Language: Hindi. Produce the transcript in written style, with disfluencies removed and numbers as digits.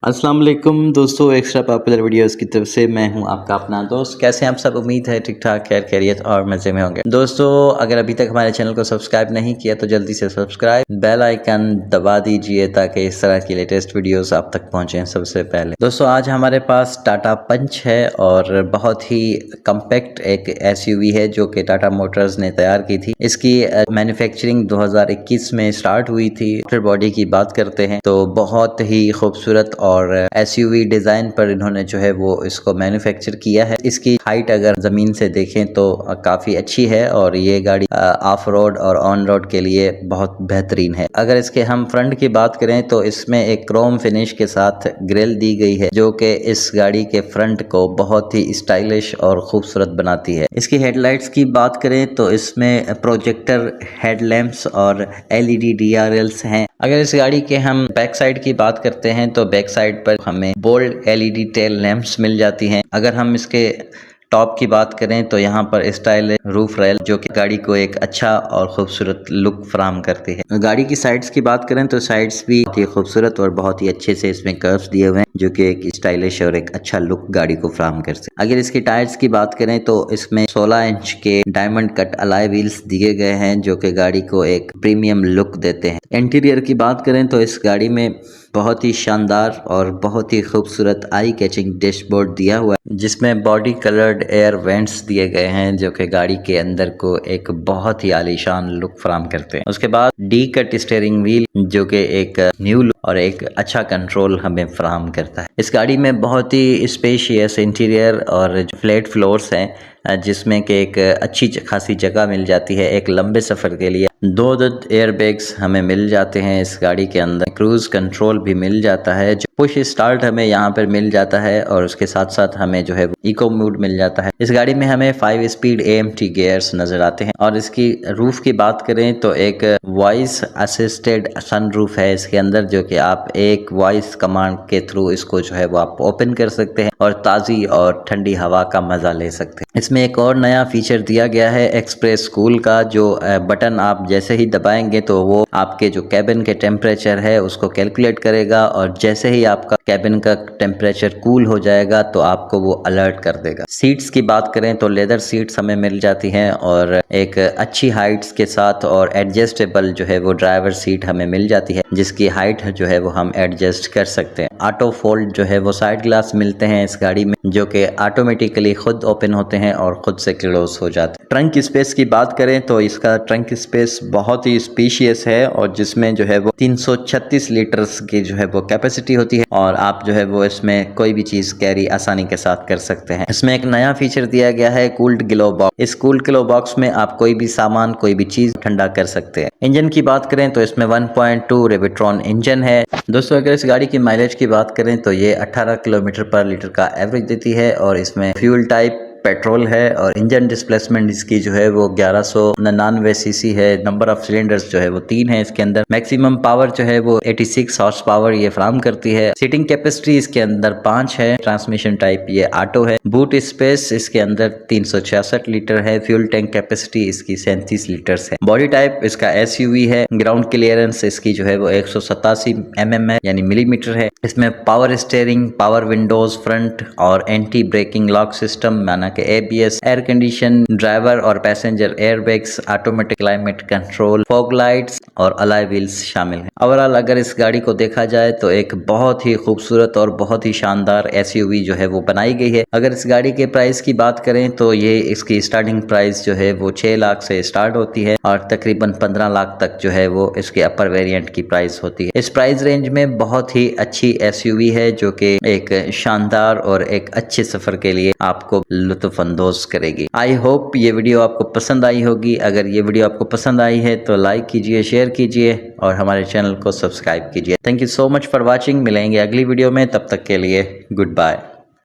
अस्सलाम वालेकुम दोस्तों, एक्स्ट्रा पॉपुलर वीडियोस की तरफ से मैं हूं आपका अपना दोस्त। कैसे हैं आप सब? उम्मीद है ठीक ठाक, खैर खैरियत और मज़े में होंगे। दोस्तों, अगर अभी तक हमारे चैनल को सब्सक्राइब नहीं किया तो जल्दी से सब्सक्राइब, बेल आइकन दबा दीजिए ताकि इस तरह की लेटेस्ट वीडियोस आप तक पहुंचें सबसे पहले। दोस्तों, आज हमारे पास टाटा पंच है और बहुत ही कम्पैक्ट एक SUV है जो कि टाटा मोटर्स ने तैयार की थी। इसकी मैन्युफैक्चरिंग 2021 में स्टार्ट हुई थी। आफ्टर बॉडी की बात करते हैं तो बहुत ही खूबसूरत और SUV डिज़ाइन पर इन्होंने जो है वो इसको मैन्युफैक्चर किया है। इसकी हाइट अगर ज़मीन से देखें तो काफ़ी अच्छी है और ये गाड़ी ऑफ रोड और ऑन रोड के लिए बहुत बेहतरीन है। अगर इसके हम फ्रंट की बात करें तो इसमें एक क्रोम फिनिश के साथ ग्रिल दी गई है जो कि इस गाड़ी के फ्रंट को बहुत ही स्टाइलिश और खूबसूरत बनाती है। इसकी हेडलाइट्स की बात करें तो इसमें प्रोजेक्टर हेडलैम्प्स और LED DRLs हैं। अगर इस गाड़ी के हम बैक साइड की बात करते हैं तो बैक साइड पर हमें बोल्ड LED टेल लैंप्स मिल जाती हैं। अगर हम इसके टॉप की बात करें तो यहाँ पर स्टाइल रूफ रेल जो कि गाड़ी को एक अच्छा और खूबसूरत लुक फराहम करती है। गाड़ी की साइड्स की बात करें तो साइड्स भी बहुत ही खूबसूरत और बहुत ही अच्छे से इसमें कर्व्स दिए हुए हैं जो कि एक स्टाइलिश और एक अच्छा लुक गाड़ी को फराहम करते हैं। अगर इसके टायर्स की बात करें तो इसमें 16 इंच के डायमंड कट अलॉय व्हील्स दिए गए हैं जो कि गाड़ी को एक प्रीमियम लुक देते हैं। इंटीरियर की बात करें तो इस गाड़ी में बहुत ही शानदार और बहुत ही खूबसूरत आई कैचिंग डैशबोर्ड दिया हुआ है जिसमें बॉडी कलर्ड एयर वेंट्स दिए गए हैं जो कि गाड़ी के अंदर को एक बहुत ही आलीशान लुक फराहम करते हैं। उसके बाद डी कट स्टीयरिंग व्हील जो कि एक न्यू लुक और एक अच्छा कंट्रोल हमें फराहम करता है। इस गाड़ी में बहुत ही स्पेशियस इंटीरियर और फ्लैट फ्लोर्स हैं जिसमें कि एक अच्छी खासी जगह मिल जाती है एक लंबे सफ़र के लिए। दो एयर बैग्स हमें मिल जाते हैं इस गाड़ी के अंदर। क्रूज कंट्रोल भी मिल जाता है, जो पुश स्टार्ट हमें यहाँ पर मिल जाता है और उसके साथ साथ हमें जो है इको मोड मिल जाता है। इस गाड़ी में हमें 5 स्पीड AMT गियर्स नजर आते हैं। और इसकी रूफ की बात करें तो एक वॉइस असिस्टेड सन रूफ है इसके अंदर जो कि आप एक वॉइस कमांड के थ्रू इसको जो है वो आप ओपन कर सकते हैं और ताज़ी और ठंडी हवा का मजा ले सकते हैं। इसमें एक और नया फीचर दिया गया है एक्सप्रेस कूल का, जो बटन आप जैसे ही दबाएंगे तो वो आपके जो कैबिन के टेम्परेचर है उसको कैलकुलेट करेगा और जैसे ही आपका कैबिन का टेम्परेचर कूल हो जाएगा तो आपको वो अलर्ट कर देगा। सीट्स की बात करें तो लेदर सीट्स हमें मिल जाती हैं और एक अच्छी हाइट्स के साथ और एडजस्टेबल जो है वो ड्राइवर सीट हमें मिल जाती है जिसकी हाइट जो है वो हम एडजस्ट कर सकते हैं। ऑटो फोल्ड जो है वो साइड ग्लास मिलते हैं इस गाड़ी में जो कि ऑटोमेटिकली खुद ओपन होते हैं और खुद से क्लोज हो जाते हैं। ट्रंक स्पेस की बात करें तो इसका ट्रंक स्पेस बहुत ही स्पेशियस है और जिसमें जो है वो 336 लीटर्स की जो है वो कैपेसिटी होती है और आप जो है वो इसमें कोई भी चीज कैरी आसानी के साथ कर सकते हैं। इसमें एक नया फीचर दिया गया है कूल्ड ग्लो बॉक्स। इस कूल्ड ग्लो बॉक्स में आप कोई भी सामान कोई भी चीज ठंडा कर सकते हैं। इंजन की बात करें तो इसमें 1.2 रेविट्रॉन इंजन है। दोस्तों, अगर इस गाड़ी की माइलेज की बात करें तो ये 18 किलोमीटर पर लीटर का एवरेज देती है और इसमें फ्यूल टाइप पेट्रोल है और इंजन डिस्प्लेसमेंट इसकी जो है वो 1199 सीसी है। नंबर ऑफ सिलेंडर्स जो है वो 3 है इसके अंदर। मैक्सिमम पावर जो है वो 86 हॉर्स पावर ये फराहम करती है। सीटिंग कैपेसिटी इसके अंदर 5 है। ट्रांसमिशन टाइप ये ऑटो है। बूट स्पेस इसके अंदर 366 लीटर है। फ्यूल टैंक कैपेसिटी इसकी 37 लीटर्स है। बॉडी टाइप इसका SUV है। ग्राउंड क्लियरेंस इसकी जो है वो 187 mm है यानी मिलीमीटर है। इसमें power steering, power Windows front और एंटी ब्रेकिंग लॉक सिस्टम माना के ABS, एयर कंडीशन, ड्राइवर और passenger airbags, automatic climate control, fog lights और अलॉय व्हील्स शामिल हैं। ओवरऑल अगर इस गाड़ी को देखा जाए तो एक बहुत ही खूबसूरत और बहुत ही शानदार SUV जो है वो बनाई गई है। अगर इस गाड़ी के प्राइस की बात करें तो ये इसकी स्टार्टिंग प्राइस जो है वो 6 लाख से स्टार्ट होती है और तकरीबन 15 लाख तक जो है वो इसके अपर वेरिएंट की प्राइस होती है। इस प्राइस रेंज में बहुत ही अच्छी SUV है जो कि एक शानदार और एक अच्छे सफर के लिए आपको लुत्फ अंदोज करेगी। आई होप ये वीडियो आपको पसंद आई होगी। अगर ये वीडियो आपको पसंद आई है तो लाइक कीजिए, शेयर कीजिए और हमारे चैनल को सब्सक्राइब कीजिए। Thank you so much for watching. मिलेंगे अगली वीडियो में, तब तक के लिए गुड बाय।